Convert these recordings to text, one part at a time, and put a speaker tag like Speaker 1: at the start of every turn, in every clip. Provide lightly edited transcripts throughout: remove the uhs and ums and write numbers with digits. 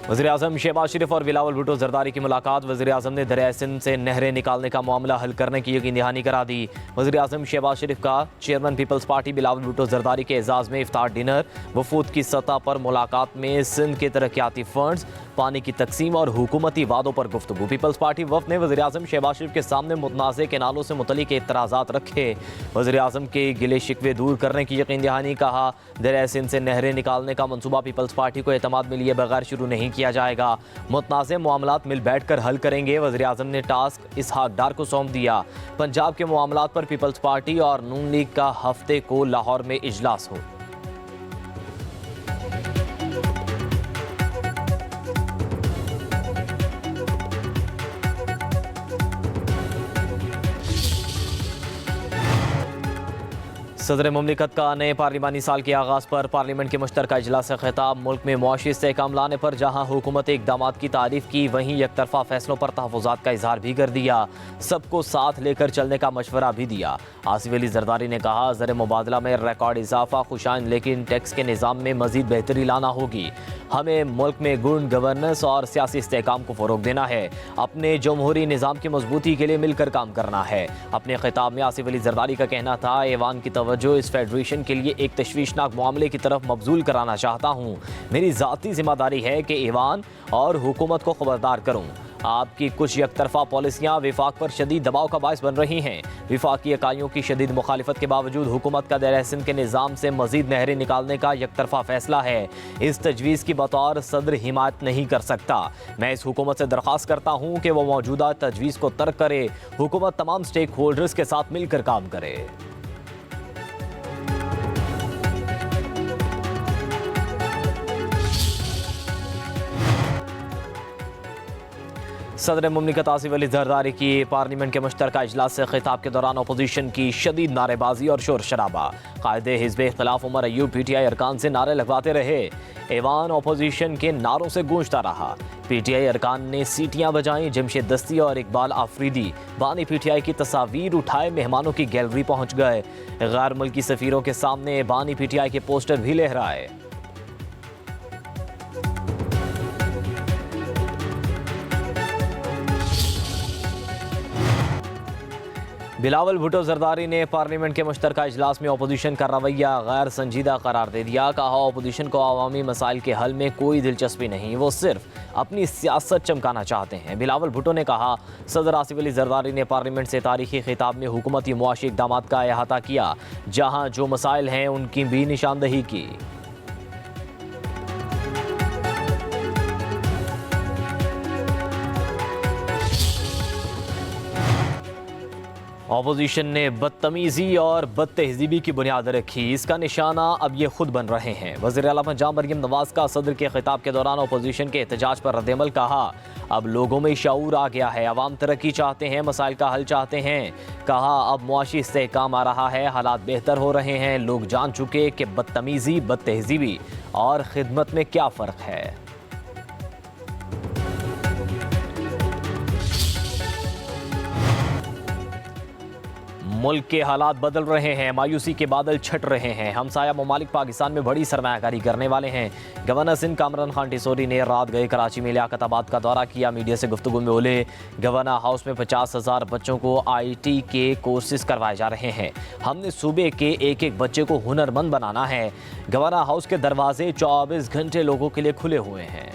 Speaker 1: वज़ीर-ए-आज़म शहबाज शरीफ और बिलावल भुट्टो ज़रदारी की मुलाकात। वज़ीर-ए-आज़म ने दरियाए सिंध से नहरें निकालने का मामला हल करने की यकीन दहानी करा दी। वज़ीर-ए-आज़म शहबाज शरीफ का chairman People's Party Bilawal Bhutto Zardari के एजाज़ में इफ्तार डिनर। वफूद की सतह पर मुलाकात में सिंध के तरक्याती फंड्स, पानी की तकसीम और हुकूमती वादों पर गुफ्तगू। पीपल्स पार्टी वफ़द ने वज़ीर-ए-आज़म शहबाज शरीफ के सामने मुतनाज़े केनालों से मुतल्लिक़ एतराज़ात रखे। वज़ीर-ए-आज़म के गिले शिकवे दूर करने की यकीन दहानी। कहा, दरियाए सिंध से नहरें निकालने का मनसूबा पीपल्स पार्टी को एतमाद में लिए बगैर शुरू नहीं किया जाएगा। मुतनाज़े मामलात मिल बैठ कर हल करेंगे। वज़ीर-ए-आज़म ने टास्क इसहाक डार को सौंप दिया। पंजाब के मामलात पर पीपल्स पार्टी और नून लीग का हफ्ते को लाहौर में इजलास हो। सदर मुमलिकत का नए पार्लिमानी साल के आगाज़ पर पार्लियामेंट के मुश्तरका इजलास से खिताब। मुल्क में मुआशी इस्तेहकाम लाने पर जहाँ हुकूमत इक़दामात की तारीफ़ की, वहीं यकतरफ़ा फैसलों पर तहफ़्फ़ुज़ात का इजहार भी कर दिया। सबको साथ लेकर चलने का मशवरा भी दिया। आसिफ अली ज़रदारी ने कहा, ज़र मुबादला में रिकॉर्ड इजाफा खुशाइन, लेकिन टैक्स के निज़ाम में मज़ीद बेहतरी लाना होगी। हमें मुल्क में गुड गवर्नेंस और सियासी इस्तेहकाम को फ़रोग़ देना है। अपने जमहूरी निज़ाम की मजबूती के लिए मिलकर काम करना है। अपने खिताब में आसिफ अली ज़रदारी का कहना था, ऐवान की तवज्जो इस फेडरेशन के लिए एक तशवीशनाक मामले की तरफ मबजूल कराना चाहता हूँ। मेरी ज़ाती जिम्मेदारी है कि ऐवान और हुकूमत को खबरदार करूँ। आपकी कुछ यकतरफा पॉलिसियाँ विफाक पर शदीद दबाव का बायस बन रही हैं। विफाकी इकाइयों की शदीद मुखालिफत के बावजूद हुकूमत का दरियाए सिंध के निज़ाम से मज़ीद नहरें निकालने का यकतरफा फैसला है। इस तजवीज़ की बतौर सदर हिमायत नहीं कर सकता। मैं इस हुकूमत से दरख्वास्त करता हूँ कि वह मौजूदा तजवीज़ को तर्क करे। हुकूमत तमाम स्टेक होल्डर्स के साथ मिलकर काम करे। सदर मुमलिकत आसिफ अली ज़रदारी की पार्लियामेंट के मुश्तरका इजलास से खिताब के दौरान अपोजिशन की शदीद नारेबाजी और शोर शराबा। कायदे हिज़्ब इख्तिलाफ उमर अयूब PTI अरकान से नारे लगवाते रहे। ऐवान अपोजिशन के नारों से गूंजता रहा। PTI अरकान ने सीटियां बजाईं। जमशेद दस्ती और इकबाल आफरीदी बानी PTI की तस्वीर उठाए मेहमानों की गैलरी पहुंच गए। गैर मुल्की सफ़ीरों के सामने बानी PTI के पोस्टर भी लहराए। बिलावल भुट्टो ज़रदारी ने पार्लियामेंट के मुश्तरका इजलास में अपोजिशन का रवैया गैर संजीदा करार दे दिया। कहा, अपोजिशन को अवामी मसाइल के हल में कोई दिलचस्पी नहीं, वो सिर्फ अपनी सियासत चमकाना चाहते हैं। बिलावल भुट्टो ने कहा, सदर आसिफ अली ज़रदारी ने पार्लियामेंट से तारीखी खिताब में हुकूमती मुआशी इक़दामात का अहाता किया। जहाँ जो मसाइल हैं उनकी भी निशानदही की। अपोजिशन ने बदतमीज़ी और बदतहज़ीबी की बुनियाद रखी, इसका निशाना अब ये खुद बन रहे हैं। वज़ीर आला पंजाब मरियम नवाज़ का सदर के खिताब के दौरान अपोजिशन के एहतजाज पर रद्दअमल। कहा, अब लोगों में शऊर आ गया है, अवाम तरक्की चाहते हैं, मसाइल का हल चाहते हैं। कहा, अब मुआशी इस्तेहकाम आ रहा है, हालात बेहतर हो रहे हैं। लोग जान चुके कि बदतमीज़ी, बदतहज़ीबी और खिदमत में क्या फ़र्क है। मुल्क के हालात बदल रहे हैं, मायूसी के बादल छट रहे हैं। हमसाया ममालिक पाकिस्तान में बड़ी सरमायाकारी करने वाले हैं। गवर्नर सिंध कामरान खान टिसोरी ने रात गए कराची में लियाकताबाद का दौरा किया। मीडिया से गुफ्तगू में बोले, गवर्नर हाउस में 50,000 बच्चों को IT के कोर्सेज करवाए जा रहे हैं। हमने सूबे के एक एक बच्चे को हुनरमंद बनाना है। गवर्नर हाउस के दरवाजे 24 घंटे लोगों के लिए खुले हुए हैं।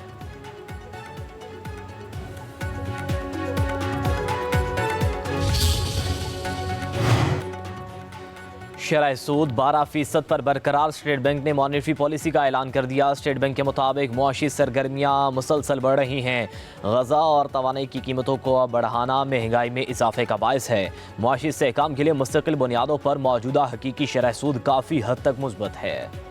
Speaker 1: शरह सूद 12% पर बरकरार। स्टेट बैंक ने मॉनेटरी पॉलिसी का ऐलान कर दिया। स्टेट बैंक के मुताबिक मुआशी सरगर्मियाँ मुसलसल बढ़ रही हैं। ग़ज़ा और तवानाई की कीमतों को बढ़ाना महंगाई में इजाफे का बायस है। मुआशी इस्तेहकाम के लिए मुस्तकिल बुनियादों पर मौजूदा हकीकी शरह सूद काफ़ी हद तक मुस्बत है।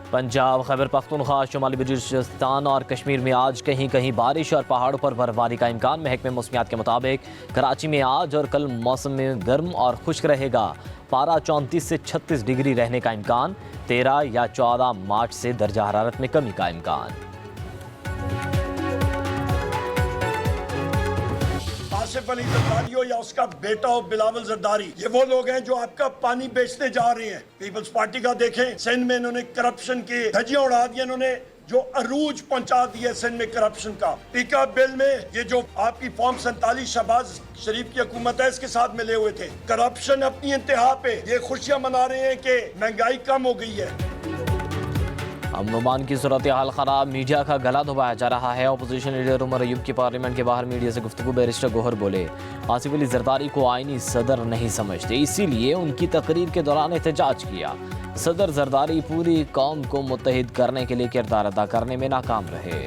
Speaker 1: पंजाब, खैबर पख्तूनख्वा, शुमाली बलूचिस्तान और कश्मीर में आज कहीं कहीं बारिश और पहाड़ों पर बर्फबारी का इम्कान। महकमे मौसमियात के मुताबिक कराची में आज और कल मौसम में गर्म और खुश्क रहेगा। पारा 34 से 36 डिग्री रहने का इम्कान। 13 या 14 मार्च से दर्जा हरारत में कमी का इम्कान।
Speaker 2: आसिफ अली जरदारी हो या उसका बेटा हो बिलावल जरदारी, ये वो लोग हैं जो आपका पानी बेचने जा रहे हैं। पीपल्स पार्टी का देखें, सिंध में इन्होंने करप्शन की धज्जियां उड़ा दी, इन्होंने जो अरूज पहुंचा दिया सिंध में करप्शन का। पीका बिल में ये जो आपकी फॉर्म 47 शहबाज शरीफ की हुकूमत है, इसके साथ मिले हुए थे। करप्शन अपनी इंतहा पे, ये खुशियां मना रहे हैं कि महंगाई कम हो गई है।
Speaker 1: अमन की सूरत हाल खराब, मीडिया का गला दबाया जा रहा है। अपोजिशन लीडर उमर अयूब की पार्लियामेंट के बाहर मीडिया से गुफ्तगू। बैरिस्टर गोहर बोले, आसिफ अली जरदारी को आईनी सदर नहीं समझते, इसीलिए उनकी तकरीर के दौरान एहतजाज किया। सदर जरदारी पूरी कौम को मुत्तहिद करने के लिए किरदार अदा करने में नाकाम रहे।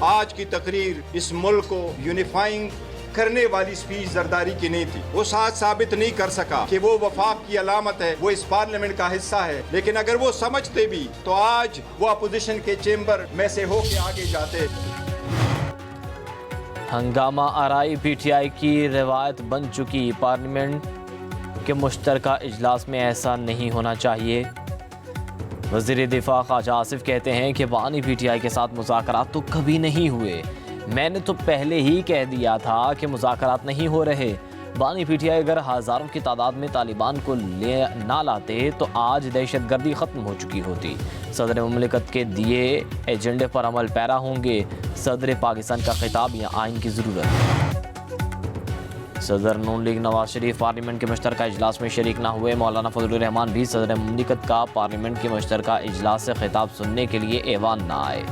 Speaker 3: आज की तकरीर इस मुल्क को यूनिफाइंग करने वाली स्पीच जरदारी की नहीं थी। वो साथ साबित नहीं कर सका कि वो वफाक की अलामत है, वो इस पार्लियामेंट का हिस्सा है। लेकिन अगर वो समझते भी तो आज वो अपोजिशन के चेंबर में से होके आगे जाते।
Speaker 1: हंगामा आराई पीटीआई की रिवायत बन चुकी। पार्लियामेंट के मुश्तरका इजलास में ऐसा नहीं होना चाहिए। वज़ीर दिफा ख्वाजा आसिफ कहते हैं कि बानी पीटीआई के साथ मुज़ाकरात तो कभी नहीं हुए। मैंने तो पहले ही कह दिया था कि मुज़ाकरात नहीं हो रहे। बानी पीटीआई अगर हज़ारों की तादाद में तालिबान को ना लाते तो आज दहशतगर्दी ख़त्म हो चुकी होती। सदर मुमलिकत के दिए एजेंडे पर अमल पैरा होंगे। सदर पाकिस्तान का खिताब या आइन की ज़रूरत है। सदर नून लीग नवाज शरीफ पार्लियामेंट के मुश्तरका इजलास में शरीक ना हुए। मौलाना फजलुर रहमान भी सदर मुमलिकत का पार्लियामेंट के मुश्तरका इजलास से खिताब सुनने के लिए ऐवान ना आए।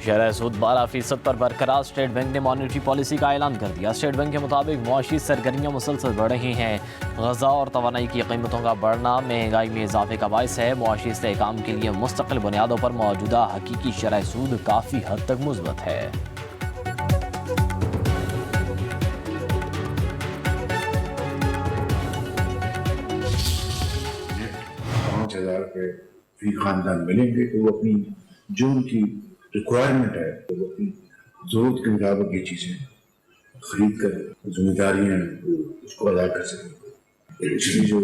Speaker 1: शरह सूद 12% पर बरकरार। स्टेट बैंक ने मॉनेटरी पॉलिसी का ऐलान कर दिया। स्टेट बैंक के मुताबिक मुआशी सरगर्मियाँ मुसलसल बढ़ रही हैं। ग़ज़ा और तवानाई की कीमतों का बढ़ना महंगाई में इजाफे का बायस है। मुआशी इस्तेहकाम के लिए मुस्तकिल बुनियादों पर मौजूदा हकीकी शरह सूद काफ़ी हद तक मुस्बत है।
Speaker 4: 5,000 रुपये फी खानदान मिलेंगे तो वो अपनी जो उनकी रिक्वायरमेंट है तो वो अपनी जरूरत के मुताबिक ये चीज़ें खरीद कर जिम्मेदारियाँ उसको अदा कर सकें। इसलिए जो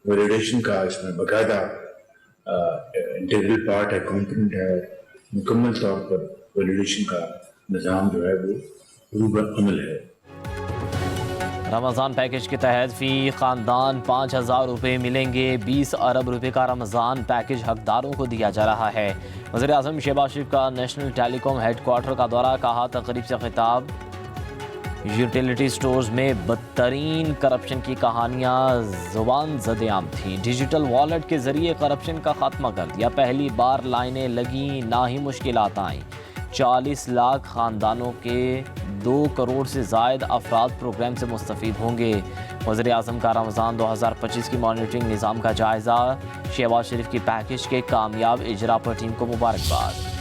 Speaker 4: वैलिडेशन का इसमें बाकायदा इंटीग्रल पार्ट है, कंपोनेंट है, मुकम्मल तौर पर वैलिडेशन का निज़ाम जो है वो रूबा अमल है।
Speaker 1: रमज़ान पैकेज के तहत फ़ी ख़ानदान 5,000 रुपये मिलेंगे। 20 अरब रुपये का रमज़ान पैकेज हकदारों को दिया जा रहा है। वज़ीर आज़म शहबाज शरीफ का नेशनल टेलीकॉम हेडक्वार्टर का दौरा। कहा, तकरीब से खिताब, यूटिलिटी स्टोर्स में बदतरीन करप्शन की कहानियाँ ज़ुबान ज़द-ए-आम थी। डिजिटल वॉलेट के ज़रिए करप्शन का खात्मा कर दिया। पहली बार लाइनें लगी, ना ही मुश्किलात आईं। 40 लाख ख़ानदानों के 2 करोड़ से ज़ायद अफराद प्रोग्राम से मुस्तफ़ीद होंगे। वज़ीर आज़म का रमज़ान 2025 की मॉनिटरिंग निज़ाम का जायज़ा। शहबाज शरीफ की पैकेज के कामयाब इजरा पर टीम को मुबारकबाद।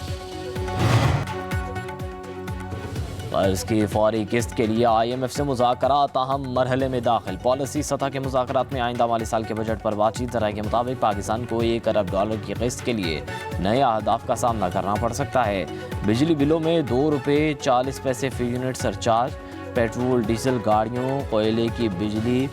Speaker 1: कर्ज़ की फौरी किस्त के लिए IMF से मुज़ाकरात अहम मरहले में दाखिल। पॉलिसी सतह के मुज़ाकरात में आइंदा माली साल के बजट पर बातचीत। राय के मुताबिक पाकिस्तान को $1 अरब की किस्त के लिए नए अहदाफ का सामना करना पड़ सकता है। बिजली बिलों में ₹2.40 फी यूनिट सरचार्ज। पेट्रोल डीजल गाड़ियों, कोयले की बिजली